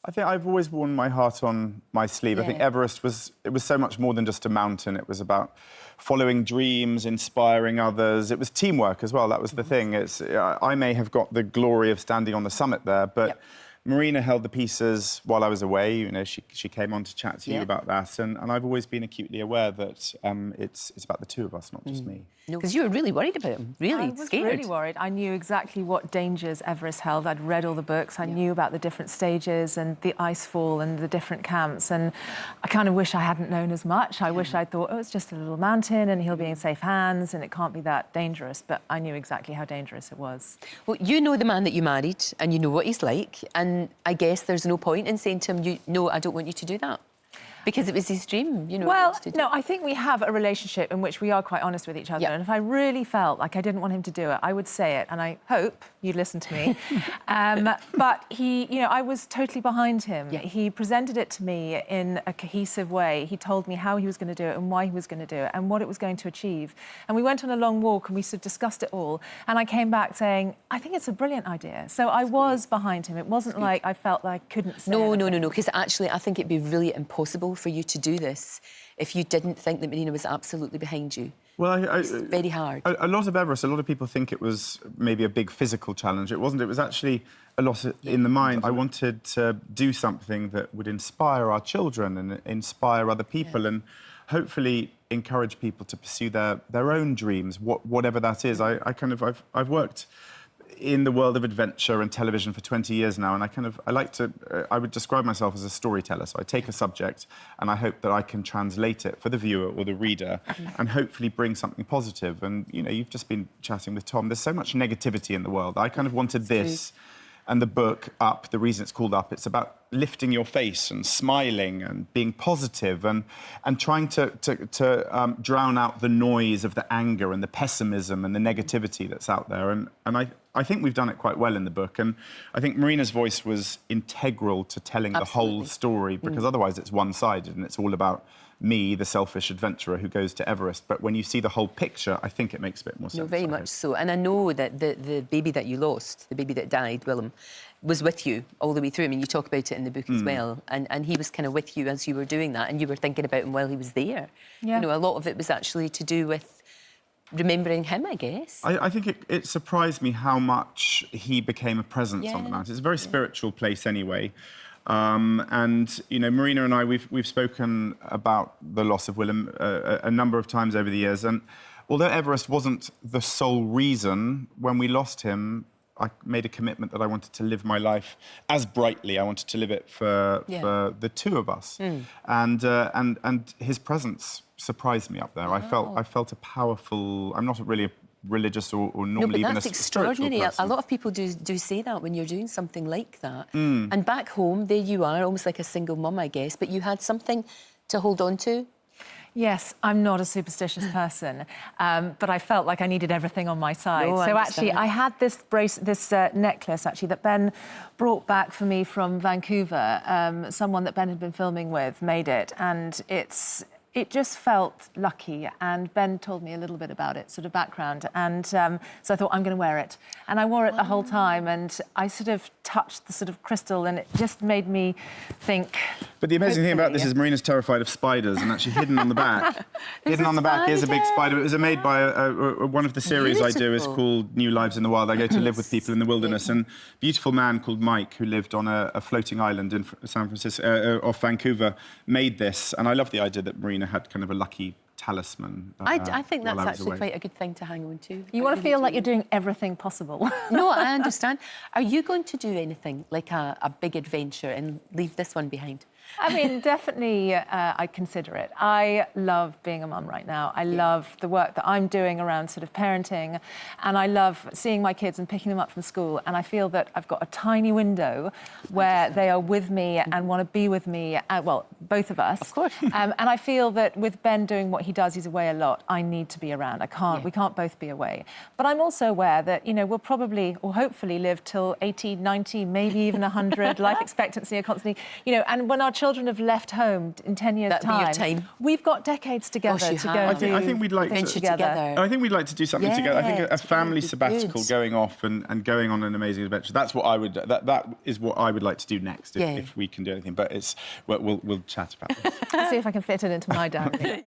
I think I've always worn my heart on my sleeve. Yeah. I think Everest was so much more than just a mountain. It was about following dreams, inspiring others. It was teamwork as well. That was the thing. I may have got the glory of standing on the summit there, but Marina held the pieces while I was away. You know, she came on to chat to you about that, and I've always been acutely aware that it's about the two of us, not just me. Because you were really worried about him, really I was scared. really worried. I knew exactly what dangers Everest held. I'd read all the books. I knew about the different stages and the ice fall and the different camps. And I kind of wish I hadn't known as much. I wish I'd thought, oh, it's just a little mountain and he'll be in safe hands and it can't be that dangerous. But I knew exactly how dangerous it was. Well, you know the man that you married and you know what he's like. And I guess there's no point in saying to him, no, I don't want you to do that. Because it was his dream, you know. Well, no, I think we have a relationship in which we are quite honest with each other. And if I really felt like I didn't want him to do it, I would say it. And I hope you'd listen to me. But he, you know, I was totally behind him. He presented it to me in a cohesive way. He told me how he was going to do it and why he was going to do it and what it was going to achieve. And we went on a long walk and we sort of discussed it all. And I came back saying, I think it's a brilliant idea. So I was behind him. It wasn't like I felt like I couldn't say anything. No, because actually I think it'd be really impossible for you to do this if you didn't think that Marina was absolutely behind you. Well, it's very hard. A lot of Everest, a lot of people think it was maybe a big physical challenge. It wasn't. It was actually a lot in the mind. I wanted to do something that would inspire our children and inspire other people and hopefully encourage people to pursue their own dreams, whatever that is. I've worked in the world of adventure and television for 20 years now, and I would describe myself as a storyteller. So I take a subject and I hope that I can translate it for the viewer or the reader and hopefully bring something positive. And, you know, you've just been chatting with Tom. There's so much negativity in the world. I kind of wanted this and the book Up, the reason it's called Up, it's about lifting your face and smiling and being positive and trying to drown out the noise of the anger and the pessimism and the negativity that's out there. And I think we've done it quite well in the book. And I think Marina's voice was integral to telling the whole story, because otherwise it's one-sided and it's all about me, the selfish adventurer who goes to Everest. But when you see the whole picture, I think it makes a bit more sense. No, very much so. And I know that the baby that you lost, the baby that died, Willem, was with you all the way through. I mean, you talk about it in the book as well. And he was kind of with you as you were doing that, and you were thinking about him while he was there. Yeah. You know, a lot of it was actually to do with remembering him, I guess. I think it surprised me how much he became a presence on the mountain. It's a very spiritual place anyway. And, you know, Marina and I, we've spoken about the loss of Willem a number of times over the years. And although Everest wasn't the sole reason, when we lost him, I made a commitment that I wanted to live my life as brightly. I wanted to live it for the two of us. And his presence surprised me up there. I felt a powerful... I'm not really a religious or normally even a spiritual person. No, but that's extraordinary. A lot of people do say that when you're doing something like that. And back home, there you are, almost like a single mum, I guess, but you had something to hold on to. Yes, I'm not a superstitious person, but I felt like I needed everything on my side. No, so actually, I had this necklace actually that Ben brought back for me from Vancouver. Someone that Ben had been filming with made it, and it just felt lucky, and Ben told me a little bit about it, sort of background, and so I thought, I'm going to wear it. And I wore it the whole time, and I sort of touched the sort of crystal, and it just made me think... But the amazing thing about this is Marina's terrified of spiders, and actually hidden on the back. Hidden on the back is a big spider. It was made by one of the series I do is called New Lives in the Wild. I go to live with people in the wilderness, and a beautiful man called Mike, who lived on a floating island in San Francisco, off Vancouver, made this. And I love the idea that Marina had kind of a lucky talisman. I think that's actually quite a good thing to hang on to. You want to feel like you're doing everything possible. No, I understand. Are you going to do anything like a big adventure and leave this one behind? I mean, definitely I consider it. I love being a mum right now. I love the work that I'm doing around sort of parenting, and I love seeing my kids and picking them up from school, and I feel that I've got a tiny window where they are with me and want to be with me, well, both of us. Of course. And I feel that with Ben doing what he does, he's away a lot, I need to be around. We can't both be away. But I'm also aware that, you know, we'll probably, or hopefully live till 80, 90, maybe even 100, life expectancy are constantly, you know, and when our children have left home in 10 years' That'd be your time. we've got decades together you to have. go I do I think we'd like to- things Together. I think we'd like to do something together. I think a Yeah, family together sabbatical, good. going off and going on an amazing adventure. That's what I would. That is what I would like to do next, Yeah. if we can do anything. But we'll chat about this. See if I can fit it into my diary.